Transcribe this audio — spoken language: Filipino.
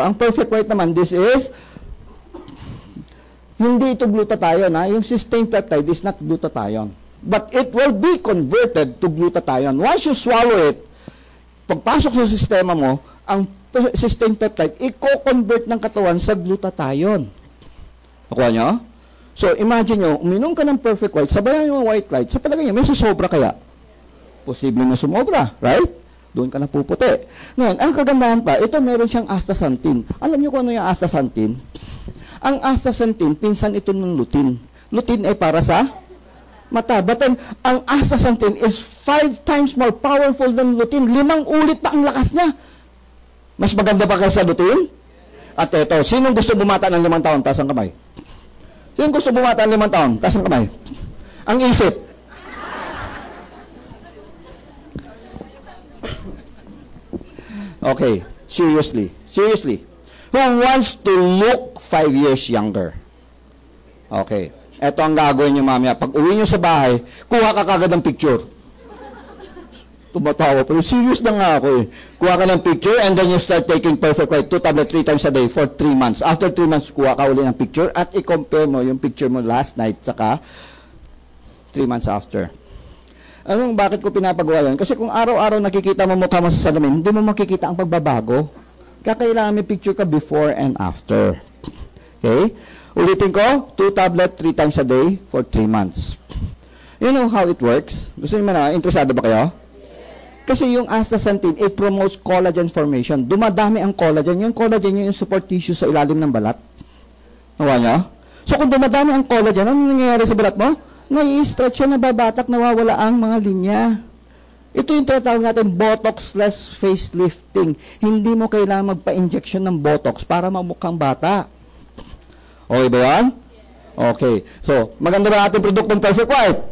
Ang perfect white naman, this is, hindi ito glutathione, ha? Yung cysteine peptide is not glutathione. But it will be converted to glutathione. Once you swallow it, pagpasok sa sistema mo, ang cysteine peptide, i-convert ng katawan sa glutathione. Nakuha nyo? So, imagine nyo, uminom ka ng perfect white, sabayan nyo white light, sa palagay nyo, may susobra kaya? Posible na sumobra, right? Doon ka na puputi. Ngayon, ang kagandahan pa, ito meron siyang astaxanthin. Alam nyo kung ano yung astaxanthin? Ang astaxanthin, pinsan ito ng lutein. Lutein ay para sa mata. But then, ang astaxanthin is 5 times more powerful than lutein. 5 ulit pa ang lakas niya. Mas maganda pa kaysa lutein? At ito, sinong gusto bumata ng 5 taon? Taas ang kamay. Sinong gusto bumata ng 5 taon? Taas ang kamay. Ang isip. Okay, seriously. Who wants to look 5 years younger? Okay. Ito ang gagawin nyo mamaya. Pag uwi nyo sa bahay, kuha ka kagad ng picture. Tumatawa. Pero serious na nga ako eh. Kuha ka ng picture and then you start taking perfect white 2 tablets 3 times a day for 3 months. After 3 months, kuha ka uli ng picture at i-compare mo yung picture mo last night saka 3 months after. Anong bakit ko pinapagawa yan? Kasi kung araw-araw nakikita mo mukha mo sa salamin, hindi mo makikita ang pagbabago. Kakailangan may picture ka before and after. Okay? Ulitin ko, 2 tablets 3 times a day for 3 months. You know how it works? Gusto niyo na? Interesado ba kayo? Kasi yung astaxanthin, it promotes collagen formation. Dumadami ang collagen. Yung collagen yung support tissue sa ilalim ng balat. Nawa niyo? So kung dumadami ang collagen, ano nangyayari sa balat mo? Nai-stretch siya, nababatak, nawawala ang mga linya. Ito yung tinatawag natin Botox-less facelifting. Hindi mo kailangan magpa-injection ng Botox para mamukhang bata. Okay ba yan? Okay. So, maganda ba ating produktong Perfect White?